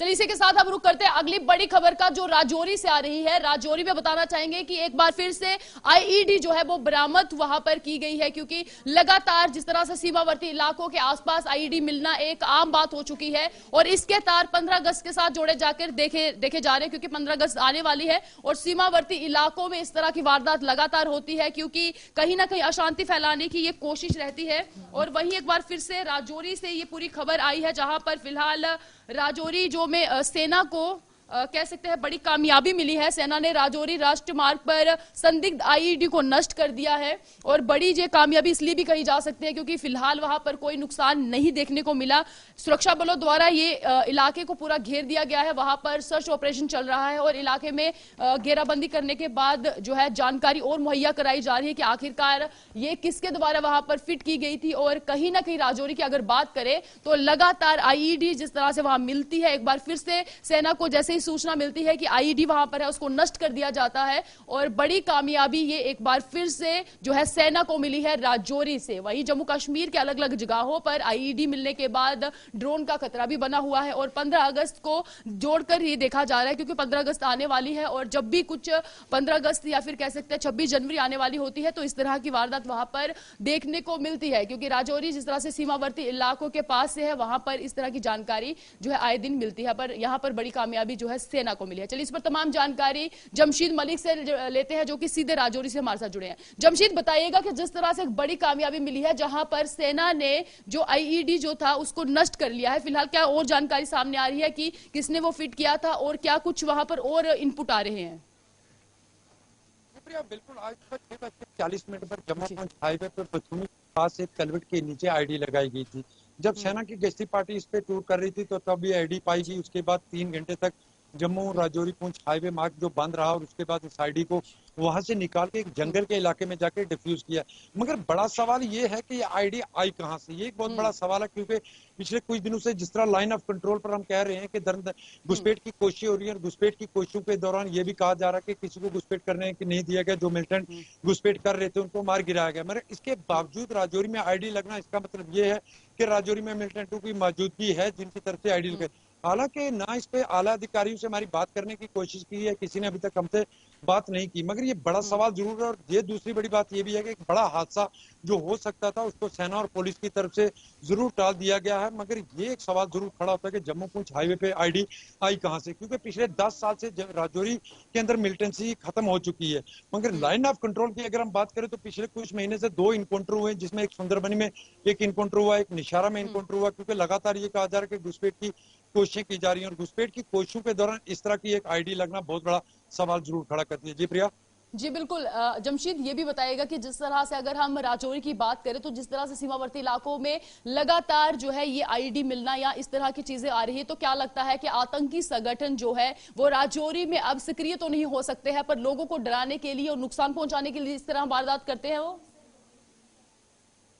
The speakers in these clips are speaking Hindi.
चलिए इसी के साथ हम रुक करते हैं अगली बड़ी खबर का, जो राजौरी से आ रही है। राजौरी में बताना चाहेंगे कि एक बार फिर से आईईडी जो है वो बरामद वहां पर की गई है, क्योंकि लगातार जिस तरह से सीमावर्ती इलाकों के आसपास आईईडी मिलना एक आम बात हो चुकी है और इसके तार 15 अगस्त के साथ जोड़े जाकर देखे जा रहे हैं, क्योंकि 15 अगस्त आने वाली है और सीमावर्ती इलाकों में इस तरह की वारदात लगातार होती है, क्योंकि कहीं ना कहीं अशांति फैलाने की ये कोशिश रहती है। और वहीं एक बार फिर से राजौरी से ये पूरी खबर आई है, जहां पर फिलहाल राजौरी जो में सेना को कह सकते हैं बड़ी कामयाबी मिली है। सेना ने राजौरी राष्ट्रीय मार्ग पर संदिग्ध आईईडी को नष्ट कर दिया है और बड़ी ये कामयाबी इसलिए भी कही जा सकती है क्योंकि फिलहाल वहां पर कोई नुकसान नहीं देखने को मिला। सुरक्षा बलों द्वारा ये इलाके को पूरा घेर दिया गया है, वहां पर सर्च ऑपरेशन चल रहा है और इलाके में घेराबंदी करने के बाद जो है जानकारी और मुहैया कराई जा रही है कि आखिरकार ये किसके द्वारा वहां पर फिट की गई थी। और कहीं ना कहीं राजौरी की अगर बात करें तो लगातार आईईडी जिस तरह से वहां मिलती है, एक बार फिर से सेना को जैसे सूचना मिलती है कि आईईडी वहां पर है उसको नष्ट कर दिया जाता है और बड़ी कामयाबी ये एक बार फिर से जो है सेना को मिली है राजौरी से। वहीं जम्मू कश्मीर के अलग अलग जगहों पर आईईडी मिलने के बाद ड्रोन का खतरा भी बना हुआ है और 15 अगस्त को जोड़कर ये देखा जा रहा है, क्योंकि 15 अगस्त आने वाली है और जब भी कुछ 15 अगस्त या फिर कह सकते हैं 26 जनवरी आने वाली होती है तो इस तरह की वारदात वहां पर देखने को मिलती है, क्योंकि राजौरी जिस तरह से सीमावर्ती इलाकों के पास से है वहां पर इस तरह की जानकारी जो है आए दिन मिलती है। पर यहां पर बड़ी कामयाबी जो है सेना को मिली है। चलिए इस पर तमाम जानकारी जमशीद मलिक से लेते हैं, जो कि सीधे राजौरी से हमारे साथ जुड़े हैं। जमशीद, बताइएगा कि जिस तरह से एक बड़ी कामयाबी मिली है जहां पर सेना ने जो आईईडी जो था उसको नष्ट कर लिया है, फिलहाल क्या और जानकारी सामने आ रही है कि किसने वो फिट किया था और क्या कुछ वहां पर और इनपुट आ रहे हैं? बिल्कुल, आज सुबह 6:40 पर जम्मू पहुंच हाईवे पर बथुनी के पास एक कलवट के नीचे आईडी लगाई गई थी। जब सेना की गश्ती पार्टी इस पे टूर कर रही थी तो तब ये आईडी पाई गई। उसके बाद 3 घंटे तक जम्मू राजौरी पुंछ हाईवे मार्ग जो बंद रहा और उसके बाद इस आईडी को वहां से निकाल के एक जंगल के इलाके में जाके डिफ्यूज किया। मगर बड़ा सवाल ये है कि ये आईडी आई कहां से, ये एक बहुत बड़ा सवाल है, क्योंकि पिछले कुछ दिनों से जिस तरह लाइन ऑफ कंट्रोल पर हम कह रहे हैं कि घुसपैठ की कोशिश हो रही है और घुसपैठ की कोशिशों के दौरान ये भी कहा जा रहा है कि किसी को घुसपैठ करने की नहीं दिया गया, जो मिलिटेंट घुसपैठ कर रहे थे उनको मार गिराया गया। मगर इसके बावजूद राजौरी में आईडी लगना, इसका मतलब ये है कि राजौरी में मिलिटेंटों की मौजूदगी है जिनकी तरफ से आईडी लगे। हालांकि ना इस पे आला अधिकारियों से हमारी बात करने की कोशिश की है, किसी ने अभी तक हमसे बात नहीं की। मगर ये बड़ा सवाल जरूर है और ये दूसरी बड़ी बात ये भी है कि एक बड़ा हादसा जो हो सकता था उसको सेना और पुलिस की तरफ से जरूर टाल दिया गया है। मगर ये एक सवाल जरूर खड़ा होता है कि जम्मू पुंछ हाईवे पे आईडी आई कहां से, क्योंकि पिछले 10 साल से राजौरी के अंदर मिलिटेंसी खत्म हो चुकी है। मगर लाइन ऑफ कंट्रोल की अगर हम बात करें तो पिछले कुछ महीने से 2 इनकाउंटर हुए, जिसमें एक सुंदरबनी में एक इनकाउंटर हुआ, एक निशारा में इनकाउंटर हुआ, क्योंकि लगातार ये कहा जा रहा है कि घुसपैठ की कोशिशें की जा रही हैं और घुसपैठ की कोशिशों के दौरान इस तरह की एक आईडी लगना बहुत बड़ा सवाल जरूर खड़ा करती है। जी प्रिया। जी बिल्कुल। जमशीद, ये भी बताइएगा कि जिस तरह से अगर हम राजौरी की बात करें तो जिस तरह से सीमावर्ती इलाकों में लगातार जो है ये आईडी मिलना या इस तरह की चीजें आ रही है, तो क्या लगता है कि आतंकी संगठन जो है वो राजौरी में अब सक्रिय तो नहीं हो सकते हैं, पर लोगों को डराने के लिए और नुकसान पहुंचाने के लिए इस तरह वारदात करते हैं वो?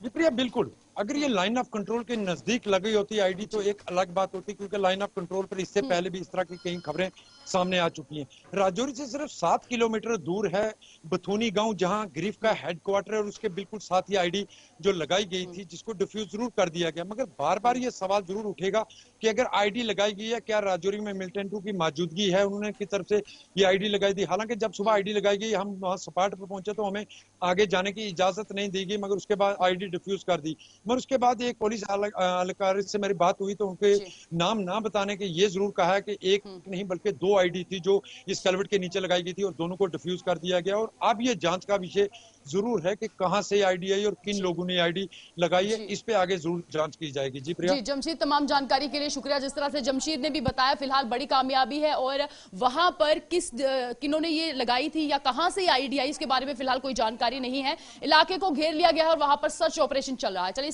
जी प्रिया, बिल्कुल। अगर ये लाइन ऑफ कंट्रोल के नजदीक लगी होती आईडी तो एक अलग बात होती, क्योंकि लाइन ऑफ कंट्रोल पर इससे पहले भी इस तरह की कई खबरें सामने आ चुकी हैं। राजौरी से सिर्फ 7 किलोमीटर दूर है बथुनी गांव, जहां गिरफ्त का हेडक्वार्टर है और उसके बिल्कुल साथ ही आईडी जो लगाई गई थी जिसको डिफ्यूज जरूर कर दिया गया। मगर बार बार ये सवाल जरूर उठेगा कि अगर आईडी लगाई गई है, क्या राजौरी में मिलिटेंटों की मौजूदगी है, उन्होंने की तरफ से ये आईडी लगाई थी। हालांकि जब सुबह आईडी लगाई गई हम वहां सपाट पर पहुंचे तो हमें आगे जाने की इजाजत नहीं दी गई, मगर उसके बाद आईडी डिफ्यूज कर दी। मगर उसके बाद एक पुलिस अधिकारी से मेरी बात हुई तो उनके नाम ना बताने के ये जरूर कहा है कि एक नहीं बल्कि 2 आईडी थी जो इस कलवट के नीचे लगाई गई थी और दोनों को डिफ्यूज कर दिया गया। और अब ये जांच का विषय जरूर है कि कहां से आईडी आई और किन लोगों ने आईडी लगाई है, इस पे आगे जरूर जांच की जाएगी। जी प्रिया। जी जमशीद, तमाम जानकारी के लिए शुक्रिया। जिस तरह से जमशीद ने भी बताया, फिलहाल बड़ी कामयाबी है और वहां पर किन्होंने ये लगाई थी या कहां से आईडी आई इसके बारे में फिलहाल कोई जानकारी नहीं है। इलाके को घेर लिया गया है और वहां पर सर्च ऑपरेशन चल रहा है। चलिए